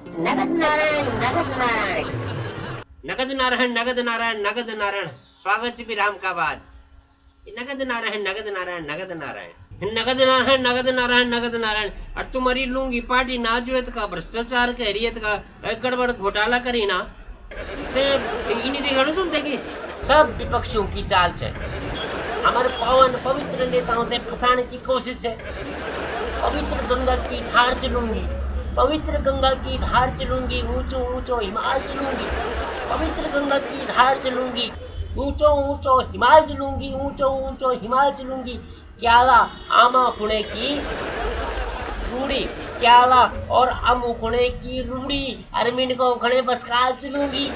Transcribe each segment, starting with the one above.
नगद नारायण नगद नारायण नगद नारायण नगद नारायण नगद नारायण। स्वागत भी राम का बाद। नगद नारायण नगद नारायण नगद नारायण नगद नारायण नगद नारायण नगद नारायण। और तुम्हारी लूंगी पार्टी नाजुत का भ्रष्टाचार कहरियत का गड़बड़ घोटाला करी ना ते इन्हीं दिखाड़ो तुम देखी सब विपक्षियों की चाल है। हमारे पावन पवित्र नेताओं से फंसाने की कोशिश है। पवित्र गंगा की धार चलूंगी, पवित्र गंगा की धार चलूंगी, ऊंचो ऊंचो हिमालय चलूंगी। पवित्र गंगा की धार चलूंगी, ऊंचो ऊंचो हिमालय चलूंगी, ऊंचो ऊंचो हिमालय चलूंगी। क्याला आमा खुणे की रूड़ी, क्याला और अमु खुणे की रूड़ी। अरमिन को खुणे बसकाल चलूंगी,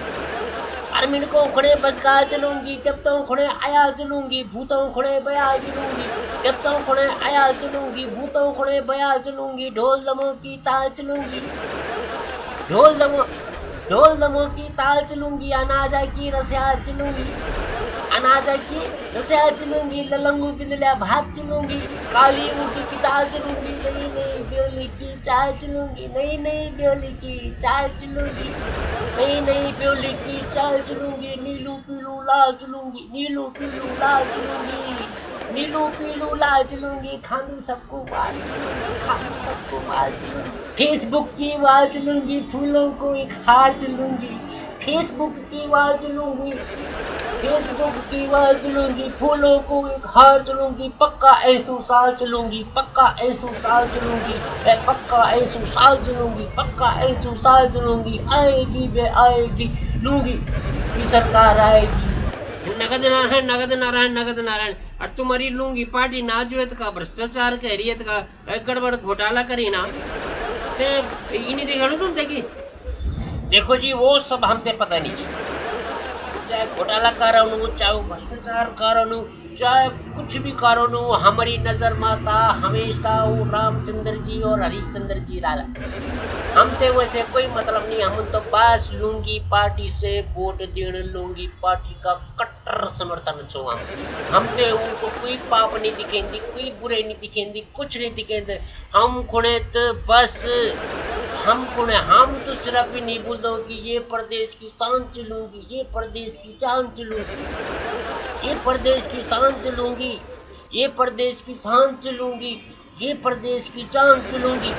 अरमिन को खुणे बसकाल चलूंगी। देवताओं खुणे आया चलूंगी, भूतों खुणे बया चलूंगी। देवताओं खुणे आया चलूंगी, भूतों खुणे बया चलूंगी। ढोल दमों की ताल चलूंगी, ढोल दमों की ताल चलूंगी। अनाजा की रस्या चलूंगी, अनाजा की रस्या चलूंगी। ललंगू बिंदलिया भात चलूंगी, काली ऊटी की दाल चलूंगी। नई नई ब्योली की चाय चलूंगी, नई नई ब्योली की चाय चलूंगी, नई नई ब्योली की चाय चलूंगी। नीलू पीलू लाल चलूंगी, नीलू पीलू लाल चलूंगी, नीलू पीलू लाल चलूंगी। खांदू सबको मार चलूंगी, खांदू सबको मार चलूंगी। फेसबुक की वाल चलूंगी, फूलों को एक हार चलूंगी। फेसबुक की वाल चलूंगी, फेसबुक की वाल चलूंगी। फूलों को एक हार चलूंगी। पक्का ऐसू साल चलूंगी, पक्का ऐसू साल चलूंगी, पक्का ऐसू साल चलूंगी, पक्का ऐसू साल चलूंगी। आएगी वे आएगी, लूंगी की सरकार आएगी। नगद नारायण नगद नारायण नगद नारायण। और तुम्हारी लूंगी पार्टी नाजुत का भ्रष्टाचार कहरियत का गड़बड़ घोटाला करी ना ते इन्हीं दिखाड़ो तुम देखी। देखो जी वो सब हमसे पता नहीं, चाहे घोटाला कारण हो, चाहे भ्रष्टाचार कारण हो, चाहे कुछ भी कारण हो, हमारी नजर माता हमेशा वो रामचंद्र जी और हरिश्चंद्र जी लाला। हमसे वैसे कोई मतलब नहीं। हम तो बस लूंगी पार्टी से वोट देने, लूंगी पार्टी का कट्टर समर्थन छो। हम ते उनको कोई पाप नहीं दिखेंदी, कोई बुरे नहीं दिखेंदी, कुछ नहीं दिखेंदे। हम खुणे तो बस हम तो सिर्फ भी नहीं बोल दो कि ये प्रदेश की शान चलूंगी, ये प्रदेश की जान चलूंगी, ये प्रदेश की शान चलूंगी, ये प्रदेश की शान चलूंगी, ये प्रदेश की जान चलूंगी।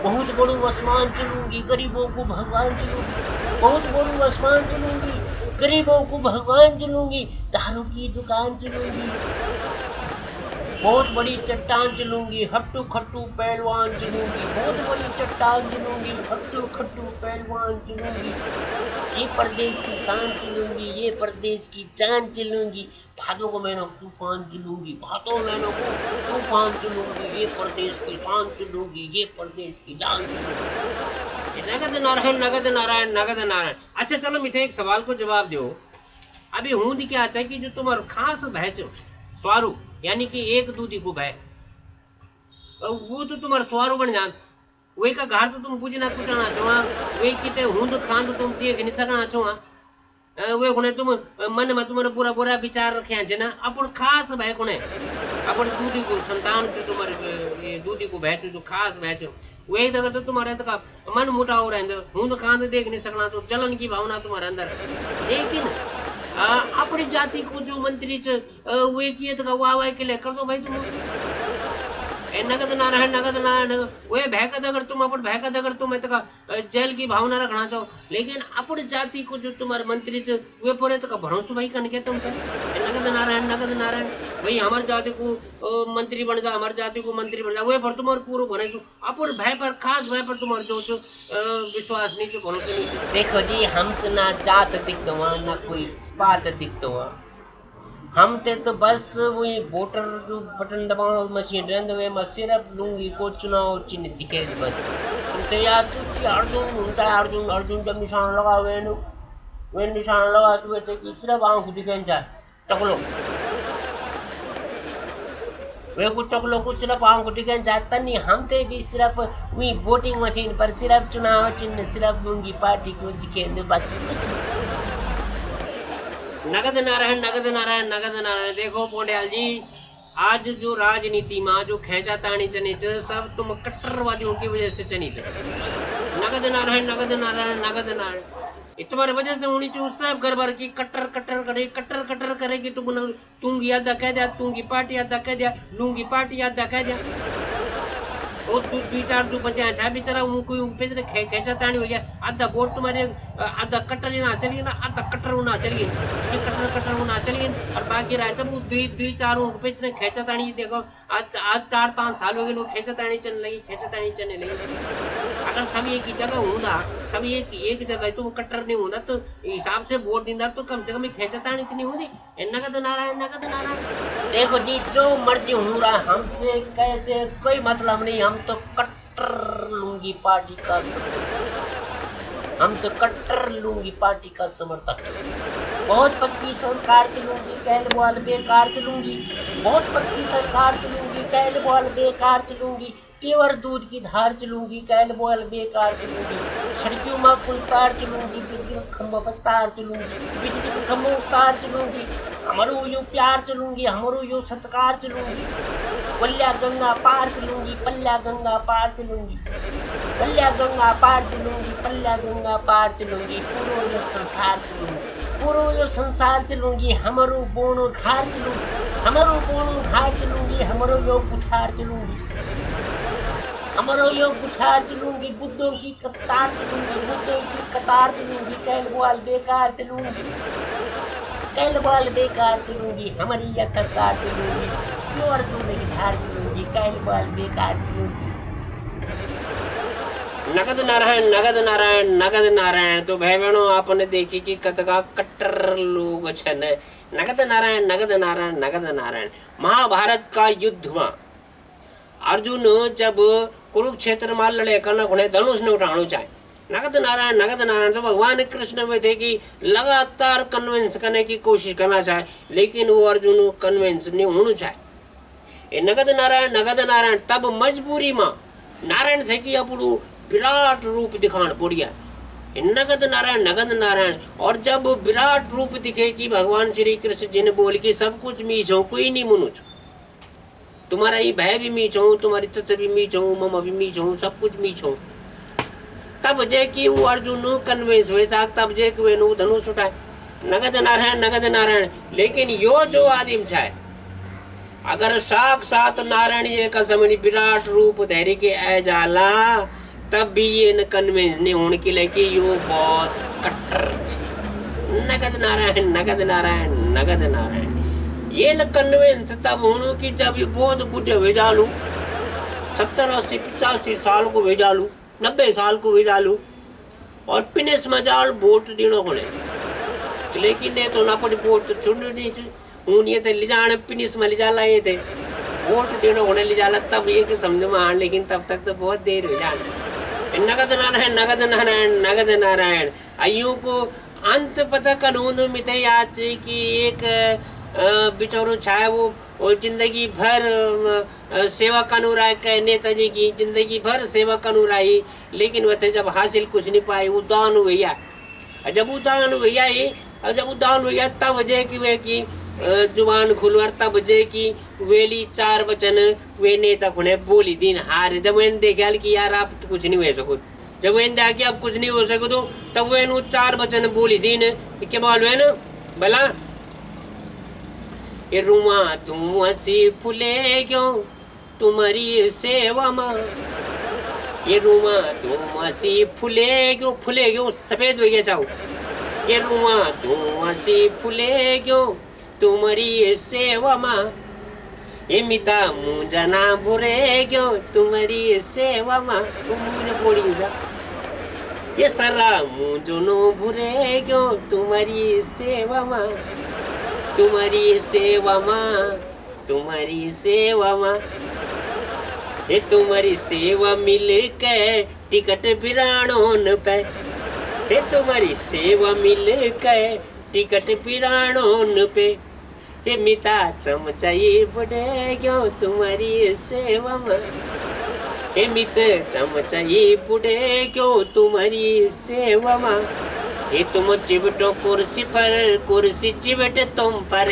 बहुत बड़ू आसमान चलूंगी, गरीबों को भगवान चलूंगी। बहुत बड़ू आसमान चलूंगी, गरीबों को भगवान चलूंगी। दारू की दुकान चलूंगी, बहुत बड़ी चट्टान चलूंगी। हट्टू खट्टू पहलवान चलूंगी, बहुत बड़ी चट्टान चलूंगी। हट्टू खट्टू पहलवान चलूंगी। ये प्रदेश की शान चलूंगी, ये प्रदेश की जान चलूंगी। भादों को महीनों तूफान चलूंगी, भादों महीनों को तूफान चलूंगी। ये प्रदेश की शान चलूंगी, ये प्रदेश की जान चलूंगी। नगद नारायण नगद नारायण नगद नारायण। अच्छा चलो मिथे एक सवाल को जवाब दो। अभी हूँ दी क्या चाहिए कि जो तुम्हारा खास भैच स्वारू यानी कि एक दूधी को भय वो तो तुम्हारा स्वारू बन जान। वही का घर तो तुम बुझना कुटना छो, वही किते हुंद खांद तुम देख नहीं सकना छो। वे कोने तुम मन में तुम्हारे पूरा पूरा विचार रखे छे ना। अपन खास भय कोने अपन दूधी को संतान जो तुम्हारे ये दूधी को भय जो खास भय छो वही अगर तो तुम्हारे तो मन मुटाव रहे हुंद खांद देख नहीं सकना तो जलन की भावना तुम्हारे अंदर। लेकिन अपनी जाति को जो मंत्री वे किए तो वाह वाह के लिए कर दो भाई तुम। नगद नारायण नगद नारायण वे भैकद अगर तुम अपन भैकद अगर तुम जेल की भावना रखना चाहो। लेकिन अपनी जाति को जो तुम्हारे मंत्री वे पर तो भरोसा भाई कन के तुम नगद नारायण नगद नारायण। भाई हमारे जाति को मंत्री बन जा, हमारे जाति को मंत्री बन जा वे पर तुम्हारे पूरा भरे अपन भय पर खास भय पर तुम्हारे जो विश्वास नहीं जो भरोसा नहीं। देखो जी हम तो ना जात दिखते वहां ना कोई बात दिखते वहां। हम ते तो बस वही वोटर जो बटन दबाओ मशीन रहते हुए मैं सिर्फ लूंगी को चुनाव चिन्ह दिखे बस। तुम तो यार कि अर्जुन होता है, अर्जुन अर्जुन जब निशान लगा वे निशान लगा तो वे सिर्फ आंख दिखे चाहे चकलो वे कुछ चकलो कुछ सिर्फ आंख दिखे चाहता नहीं। हम ते भी सिर्फ वही वोटिंग मशीन पर सिर्फ चुनाव चिन्ह सिर्फ लूंगी पार्टी को दिखे बाकी कुछ। नगद नारायण नगद नारायण नगद नारायण। देखो पोंडियाल जी आज जो राजनीति में जो खेचा तानी चनी सब तुम कट्टरवादियों की वजह से चनी नगद नारायण नगद नारायण नगद नारायण तुम्हारे वजह से होनी चाहिए सब घर भर की कट्टर कट्टर करेगी तूंगी आधा कह दिया तूंगी पार्टी आधा कह दिया लूंगी पार्टी आधा कह दिया वो दो चार जो बचे हैं बेचारा वो कोई पेचरे खेचा तानी हो गया आधा बोट तुम्हारे आधा कट्टर ना चलिए ना आधा कट्टर ना चलिए ये कट्टर ना चलिए और बाकी रहा सब दो चार पेचरे खेचा तानी देखो आज 4-5 साल हो गए लोग खेचा तानी चलने लगी अगर सब एक ही जगह होना सब एक जगह तो कट्टर नहीं होना तो हिसाब से वोट देना तो कम से कम खेचा तानी नहीं होगी नगद नारायण देखो जी जो मर्जी हो रहा हमसे कैसे कोई मतलब नहीं हम तो कट्टर लूंगी पार्टी का समर्थक बहुत पक्की सरकार चलूंगी कैल बॉल बेकार चलूंगी बहुत पक्की सरकार चलूंगी कैल बॉल बेकार चलूंगी प्योर दूध की धार चलूंगी कैल बॉल बेकार चलूंगी सड़कियों में पुल तार चलूंगी बिजली के खंभों पर तार चलूंगी बिजली के खंभों तार चलूंगी हमारो यो प्यार चलूंगी हमारो यो सत्कार चलूंगी पल्ल्या गंगा पार चलूंगी पल्ल्या गंगा पार चलूंगी पल्ल्या गंगा पार चलूंगी पल्ल्या गंगा पार चलूंगी पूरो यो संसार चलूंगी हमारो बोनो घार चलूंगी हमारो बोनो घार चलूंगी हमारो यो पुठार चलूंगी हमारो यो पुठार चलूंगी बुद्धों की कतार चलूंगी कैल बॉल बेकार चलूंगी हमारी यह सरकार चलूंगी प्योर दूध की धार चलूंगी कैल बॉल बेकार चलूंगी नगद नारायण तो भाई बहनों आपने देखी कि कतका कट्टर लोग छन नगद नारायण महाभारत का युद्ध हुआ अर्जुन जब कुरुक्षेत्र में लड़े करना उन्हें धनुष ने उठाना चाहे नगद नारायण तो भगवान कृष्ण में थे कि लगातार कन्विंस करने की कोशिश करना चाहे लेकिन वो अर्जुन कन्विंस नहीं होना चाहे नगद नारायण तब मजबूरी में नारायण थे कि अपू विराट रूप दिखान पड़िया नगद नारायण और जब विराट रूप दिखे कि भगवान श्री कृष्ण जी ने बोल कि सब कुछ मीच हो कोई नहीं मनुज तुम्हारा ये भाई भी मीच हो तुम्हारी चचा भी मीच हो मम्मा भी मीच हो सब कुछ मीच हो तब जे कि वो अर्जुन कन्वेंस हुए तब जे कि वे धनुष उठाए नगद नारायण लेकिन यो जो आदिम छाए अगर साक्षात नारायण ये का समझ विराट रूप धैर्य के आ जाला तब भी ये न कन्विंस नहीं होने के लिए कि यो बहुत कट्टर नगद नारायण ये न कन्विंस तब होने की जब ये बहुत बुढ़े भेजा लू 70, 80, 85 साल को भेजा लू 90 साल को भेजा लू और पिनेस मजाल वोट देना होने लेकिन ने तो ना पड़ी वोट तो छुड़नी नहीं हूँ ये थे ले जाने पिनिस में ले जाला ये थे वोट देना होने ले जाला तब ये कि समझ में आने लेकिन तब तक तो बहुत देर हो जाने नगद नारायण आयु को अंत पता कानून मिते याद कि एक बेचारो छाया वो जिंदगी भर सेवा कानून आए कह नेताजी की जिंदगी भर सेवा कानून आई लेकिन वह जब हासिल कुछ नहीं पाई वो दान भैया जब वो दान भैया तब वजह की वे की जुबान खुलवर तब जे की वेली 4 वचन वे नेता खुने बोली दिन हार जब वे देखा कि यार आप कुछ नहीं हो सको जब वे देखा कि आप कुछ नहीं हो सको तो तब वे 4 वचन बोली दिन क्या बोल वे न भला ये रुमा तुम हंसी फुले क्यों तुम्हारी सेवा माँ ये रुमा तुम हंसी फुले क्यों सफेद हो गया चाहो ये रुमा तुम हंसी फुले क्यों तुम्हारी सेवा माँ ये मिता मुझा ना बुरे क्यों तुम्हारी सेवा माँ तुमने बोली जा ये सरा मुझो नो बुरे क्यों तुम्हारी सेवा माँ तुम्हारी सेवा माँ ये तुम्हारी सेवा मिल के टिकट बिराणों पे ये तुम्हारी सेवा मिल के टिकट बिराणों पे ये मिता चमचाई बुढ़े क्यों तुम्हारी सेवा में ये मित चमचाई बुढ़े क्यों तुम्हारी सेवा में ये तुम चिबटो कुर्सी चिबटे तुम पर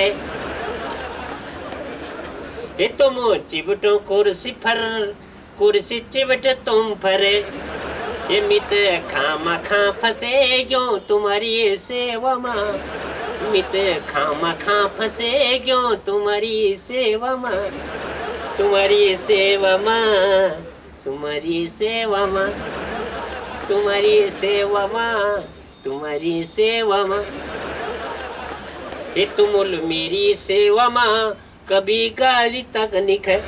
ये तुम चिबटो कुर्सी चिबटे तुम पर ये मित खामा खा फंसे क्यों तुम्हारी सेवा माँ, मित खामा खा फंसे क्यों तुम्हारी सेवा माँ, तुम्हारी सेवा माँ, तुम्हारी सेवा माँ, तुम्हारी सेवा माँ, तुम्हारी सेवा माँ। ये तुमुल मेरी सेवा माँ कभी गाली तक निखे,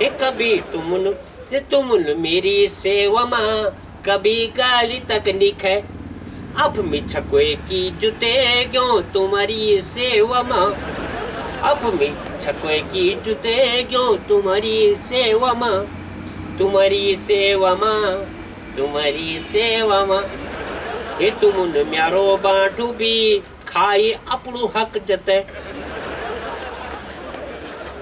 ये कभी तुमुल मेरी सेवा माँ कभी गाली तक निखे। अब मैं छकोए की जुते क्यों तुम्हारी सेवा माँ, अब मैं छकोए की जुते क्यों तुम्हारी सेवा माँ, तुम्हारी सेवा माँ, तुम्हारी सेवा माँ। ये तुमुन म्यारो बाटू भी खाई अपनू हक जते,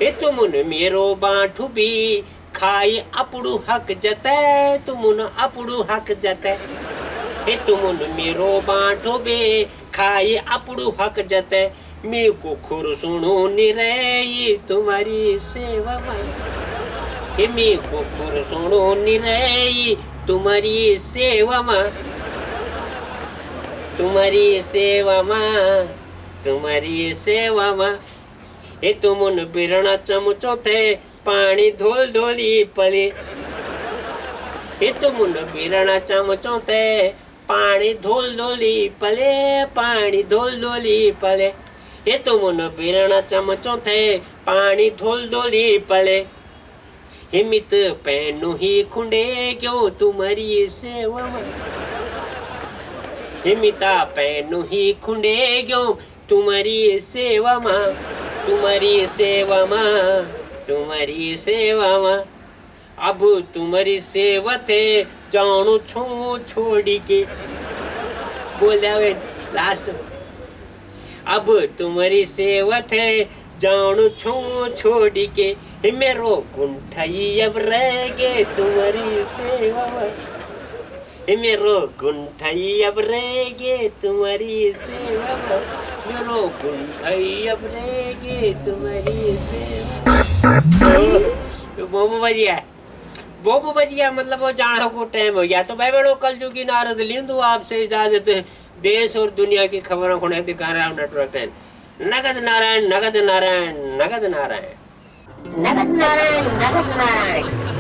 ये तुमुन मेरो बाटू भी खाई अपनू हक जते, तुमुन अपनू हक जते, ये तुमुन मेरो बाटू भी खाई अपनू हक जते। मैं को खुर सुनो निरे ये तुम्हारी सेवा माँ, ये मैं को खुर सुनो निरे ये तुम्हारी सेवा माँ, तुम्हारी सेवा माँ, तुम्हारी सेवा माँ। ये तुमुन बिरणा चमचो थे पानी धोल धोली पले, ये तुमुन बिरणा चमचो थे पानी धोल धोली पले, पानी धोल धोली पले, ये तुमुन बिरणा चमचो थे पानी धोल धोली पले। हिमित पैनु ही खुंडे क्यों तुम्हारी सेवा माँ, हिमिता पैनु ही खुंडे क्यों तुम्हारी सेवा माँ, तुम्हारी सेवा माँ, तुम्हारी सेवा माँ। अब तुम्हारी सेवा थे जानो छोड़ी के, बोल जावे लास्ट। अब तुम्हारी सेवा थे जानो छोड़ी के, मेरो गुंठाई अब रह गे तुम्हारी सेवा माँ, मेरो गुंठाई अब रह गे तुम्हारी सेवा माँ, मेरो गुंठाई अब रह गे तुम्हारी सेवा। तो बोबो बज गया मतलब वो जाना को टाइम हो गया। तो भाई बहनों कल जो की नारद लिंदु आपसे इजाजत, देश और दुनिया की खबरों को दिखा रहा हूँ नेटवर्क 10। नगद नारायण, नगद नारायण, नगद नारायण, नगद नारायण, नगद नारायण।